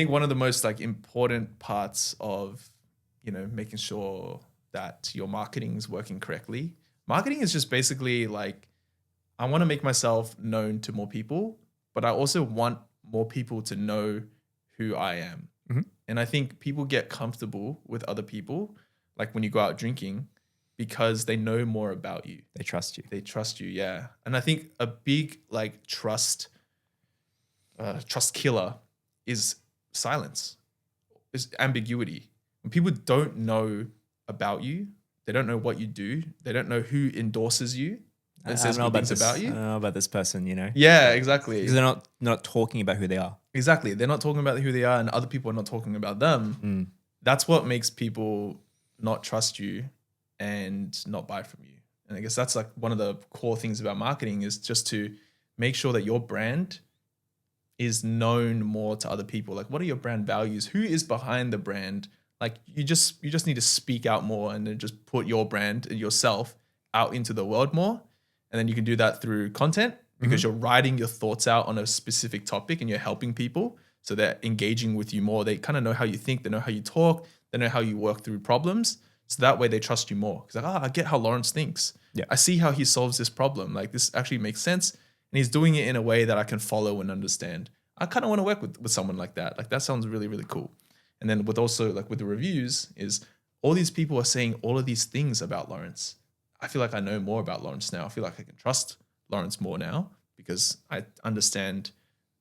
think one of the most like important parts of, making sure that your marketing is working correctly. Marketing is just basically like, I want to make myself known to more people, but I also want more people to know who I am. Mhm. And I think people get comfortable with other people, like when you go out drinking, because they know more about you. They trust you. They trust you, yeah. And I think a big like trust killer is silence, is ambiguity. When people don't know about you, they don't know what you do, they don't know who endorses you I and don't says know good about things this. about I you. don't know about this person, Yeah, because exactly. they're not talking about who they are. Exactly. They're not talking about who they are and other people are not talking about them. Mm. That's what makes people not trust you and not buy from you. And I guess that's like one of the core things about marketing is just to make sure that your brand is known more to other people. Like, what are your brand values? Who is behind the brand? Like, you just need to speak out more and then just put your brand and yourself out into the world more. And then you can do that through content because you're writing your thoughts out on a specific topic and you're helping people. So they're engaging with you more. They kind of know how you think, they know how you talk, they know how you work through problems. So that way they trust you more. Because like, I get how Lawrence thinks. Yeah. I see how he solves this problem. Like, this actually makes sense. And he's doing it in a way that I can follow and understand. I kind of want to work with someone like that. Like, that sounds really, really cool. And then with also like with the reviews is all these people are saying all of these things about Lawrence. I feel like I know more about Lawrence now. I feel like I can trust Lawrence more now because I understand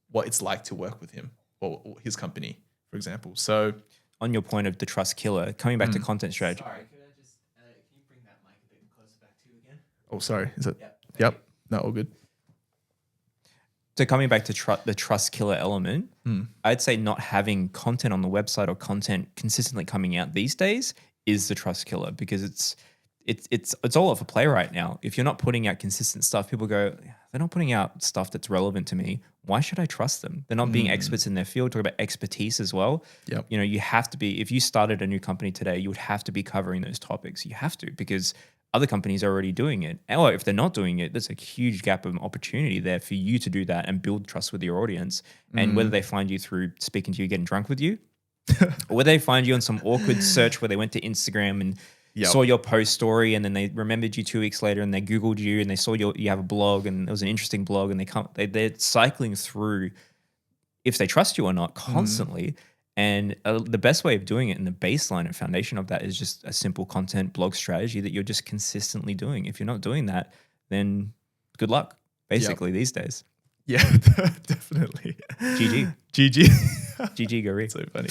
what it's like to work with him or his company, for example. So On your point of the trust killer, coming back to content strategy. Sorry, could I just can you bring that mic a bit closer back to you again? oh, sorry. Is it? Yep. Yep. No, all good. So coming back to the trust killer element, I'd say not having content on the website or content consistently coming out these days is the trust killer because it's all off a play right now. If you're not putting out consistent stuff, people go, they're not putting out stuff that's relevant to me. Why should I trust them? They're not being experts in their field. Talk about expertise as well. Yep. You have to be, if you started a new company today, you would have to be covering those topics. You have to, because other companies are already doing it. Or if they're not doing it, there's a huge gap of opportunity there for you to do that and build trust with your audience. And whether they find you through speaking to you, getting drunk with you, or whether they find you on some awkward search where they went to Instagram and saw your post story and then they remembered you 2 weeks later and they Googled you and they saw you have a blog and it was an interesting blog and they're cycling through if they trust you or not constantly. And the best way of doing it and the baseline and foundation of that is just a simple content blog strategy that you're just consistently doing. If you're not doing that, then good luck, basically, these days. Yeah, definitely. GG. GG. GG, Gary. So funny.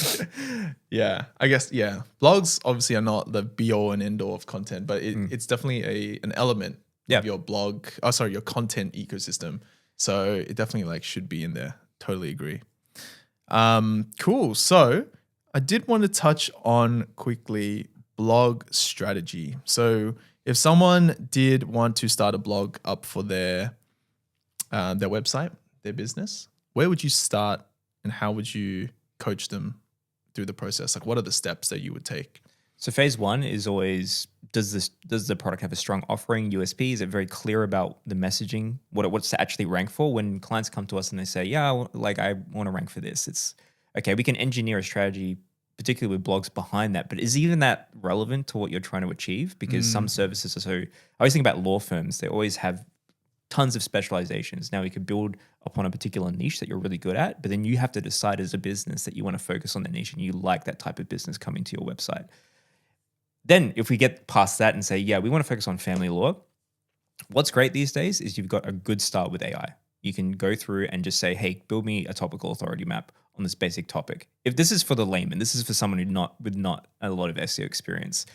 Yeah, I guess, yeah. Blogs obviously are not the be all and end all of content, but it's definitely an element of your your content ecosystem. So it definitely like should be in there. Totally agree. Cool. So I did want to touch on quickly blog strategy. So if someone did want to start a blog up for their website, their business, where would you start and how would you coach them through the process? Like, what are the steps that you would take? So phase one is always, does the product have a strong offering, USP? Is it very clear about the messaging, what's to actually rank for? When clients come to us and they say, yeah, I want to rank for this, it's okay, we can engineer a strategy, particularly with blogs behind that, but is even that relevant to what you're trying to achieve? Because some services are I always think about law firms, they always have tons of specializations. Now you could build upon a particular niche that you're really good at, but then you have to decide as a business that you want to focus on the niche and you like that type of business coming to your website. Then if we get past that and say, yeah, we want to focus on family law, what's great these days is you've got a good start with AI. You can go through and just say, hey, build me a topical authority map on this basic topic. If this is for the layman, this is for someone with not a lot of SEO experience.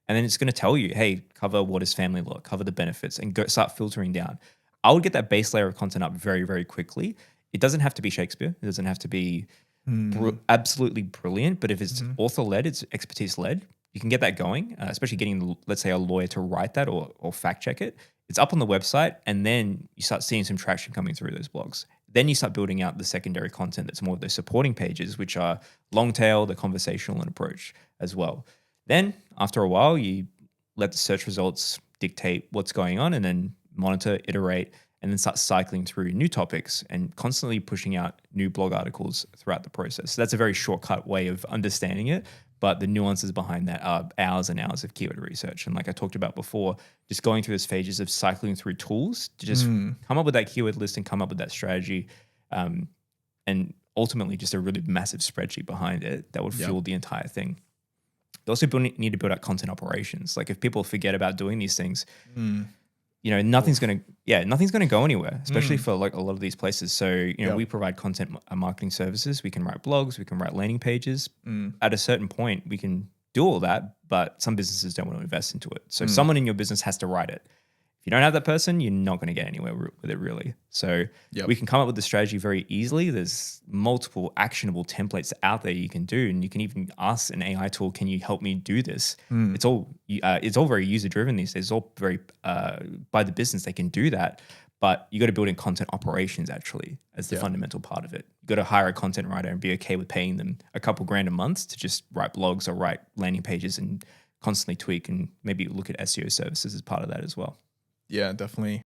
And then it's going to tell you, hey, cover what is family law, cover the benefits, and go start filtering down. I would get that base layer of content up very, very quickly. It doesn't have to be Shakespeare. It doesn't have to be absolutely brilliant. But if it's author-led, it's expertise-led, you can get that going, especially getting, let's say, a lawyer to write that or fact check it. It's up on the website, and then you start seeing some traction coming through those blogs. Then you start building out the secondary content that's more of those supporting pages, which are long tail, the conversational and approach as well. Then after a while, you let the search results dictate what's going on and then monitor, iterate, and then start cycling through new topics and constantly pushing out new blog articles throughout the process. So that's a very shortcut way of understanding it. But the nuances behind that are hours and hours of keyword research. And like I talked about before, just going through those phases of cycling through tools to just come up with that keyword list and come up with that strategy. And ultimately just a really massive spreadsheet behind it that would fuel the entire thing. You also need to build out content operations. Like if people forget about doing these things, nothing's going to go anywhere, especially for like a lot of these places. So, we provide content marketing services. We can write blogs, we can write landing pages. At a certain point, we can do all that, but some businesses don't want to invest into it. So someone in your business has to write it. If you don't have that person, you're not going to get anywhere with it really. So we can come up with the strategy very easily. There's multiple actionable templates out there you can do, and you can even ask an AI tool, "Can you help me do this?" It's all very user driven these days. It's all very by the business they can do that, but you got to build in content operations actually as the fundamental part of it. You got to hire a content writer and be okay with paying them a couple grand a month to just write blogs or write landing pages and constantly tweak, and maybe look at SEO services as part of that as well. Yeah, definitely.